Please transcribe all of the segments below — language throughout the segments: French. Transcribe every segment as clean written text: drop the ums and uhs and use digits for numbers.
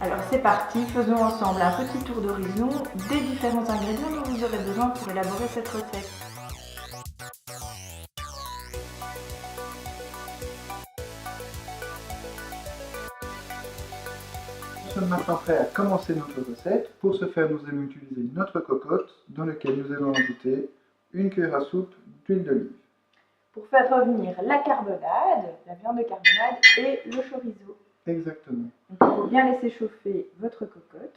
Alors c'est parti, faisons ensemble un petit tour d'horizon des différents ingrédients dont vous aurez besoin pour élaborer cette recette. Nous sommes maintenant prêts à commencer notre recette. Pour ce faire, nous allons utiliser notre cocotte dans laquelle nous allons ajouter une cuillère à soupe d'huile d'olive. Pour faire revenir la carbonade, la viande de carbonade et le chorizo. Exactement. Donc, il faut bien laisser chauffer votre cocotte.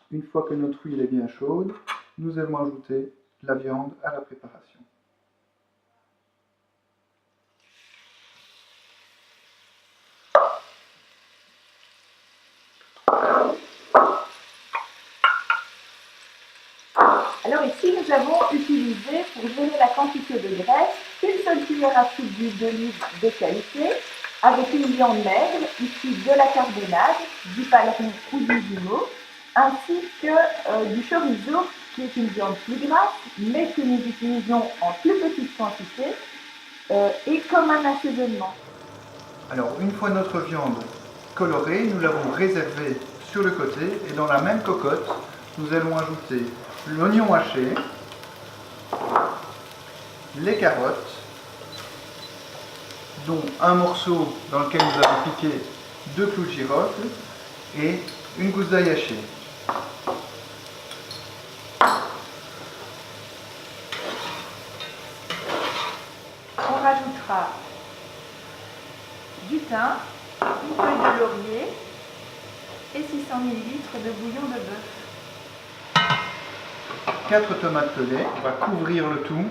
Une fois que notre huile est bien chaude, nous allons ajouter la viande à la préparation. Alors ici, nous avons utilisé, pour geler la quantité de graisse, une seule cuillère à soupe d'huile d'olive de qualité, avec une viande maigre, ici de la carbonade, du paleron ou du jumeau, ainsi que du chorizo, qui est une viande plus grasse, mais que nous utilisons en plus petite quantité, et comme un assaisonnement. Alors, une fois notre viande colorée, nous l'avons réservée sur le côté, et dans la même cocotte, nous allons ajouter l'oignon haché, les carottes, dont un morceau dans lequel nous avons piqué 2 clous de girofle et une gousse d'ail haché. On rajoutera du thym, une feuille de laurier et 600 ml de bouillon de bœuf. 4 tomates pelées, on va couvrir le tout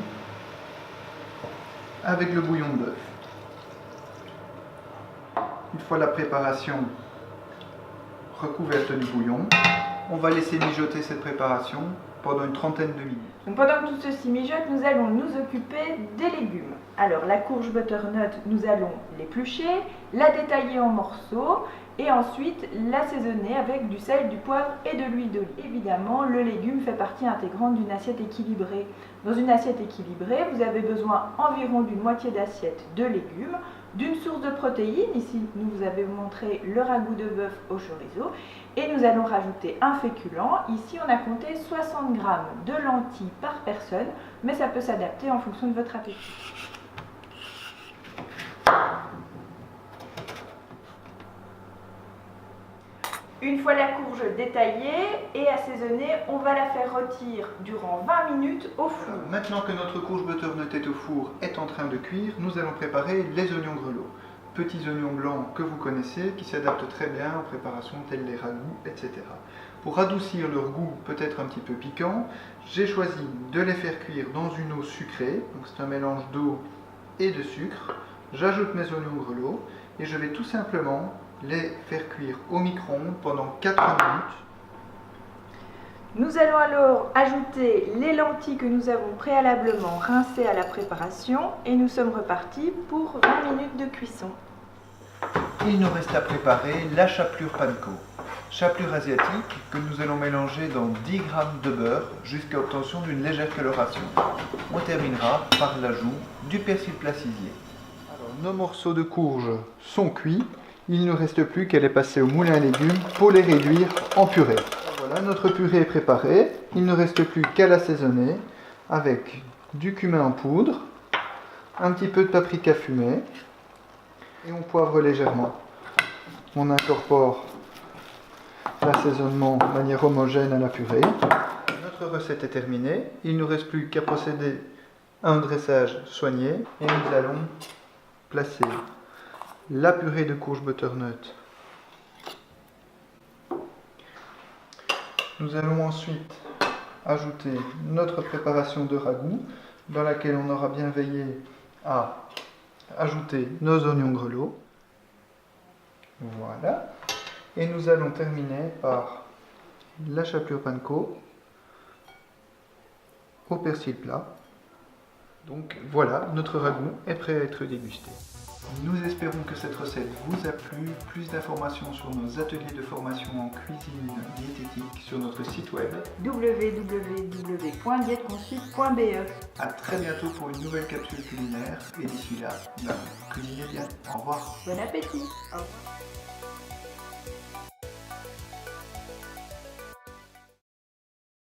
avec le bouillon de bœuf. Une fois la préparation recouverte du bouillon, on va laisser mijoter cette préparation pendant une trentaine de minutes. Donc pendant que tout ceci mijote, nous allons nous occuper des légumes. Alors la courge butternut, nous allons l'éplucher, la détailler en morceaux et ensuite l'assaisonner avec du sel, du poivre et de l'huile d'olive. Évidemment, le légume fait partie intégrante d'une assiette équilibrée. Dans une assiette équilibrée, vous avez besoin environ d'une moitié d'assiette de légumes, d'une source de protéines, ici nous vous avez montré le ragoût de bœuf au chorizo, et nous allons rajouter un féculent. Ici on a compté 60 g de lentilles par personne, mais ça peut s'adapter en fonction de votre appétit. Une fois la courge détaillée et assaisonnée, on va la faire rôtir durant 20 minutes au four. Maintenant que notre courge butternut est au four, est en train de cuire, nous allons préparer les oignons grelots. Petits oignons blancs que vous connaissez, qui s'adaptent très bien aux préparations telles les ragoûts, etc. Pour adoucir leur goût peut-être un petit peu piquant, j'ai choisi de les faire cuire dans une eau sucrée, donc c'est un mélange d'eau et de sucre. J'ajoute mes oignons grelots et je vais tout simplement les faire cuire au micro-ondes pendant 4 minutes. Nous allons alors ajouter les lentilles que nous avons préalablement rincées à la préparation et nous sommes repartis pour 20 minutes de cuisson. Il nous reste à préparer la chapelure panko. Chapelure asiatique que nous allons mélanger dans 10 g de beurre jusqu'à l'obtention d'une légère coloration. On terminera par l'ajout du persil placidier. Alors, nos morceaux de courge sont cuits. Il ne reste plus qu'à les passer au moulin à légumes pour les réduire en purée. Voilà, notre purée est préparée. Il ne reste plus qu'à l'assaisonner avec du cumin en poudre, un petit peu de paprika fumée et on poivre légèrement. On incorpore l'assaisonnement de manière homogène à la purée. Notre recette est terminée. Il ne nous reste plus qu'à procéder à un dressage soigné et nous allons placer la purée de courge butternut. Nous allons ensuite ajouter notre préparation de ragoût dans laquelle on aura bien veillé à ajouter nos oignons grelots. Voilà. Et nous allons terminer par la chapelure panko au persil plat. Donc voilà, notre ragoût est prêt à être dégusté. Nous espérons que cette recette vous a plu. Plus d'informations sur nos ateliers de formation en cuisine diététique sur notre site web www.dieteconsult.be. A très bientôt pour une nouvelle capsule culinaire et d'ici là, cuisinez bien. Au revoir. Bon appétit. Au revoir.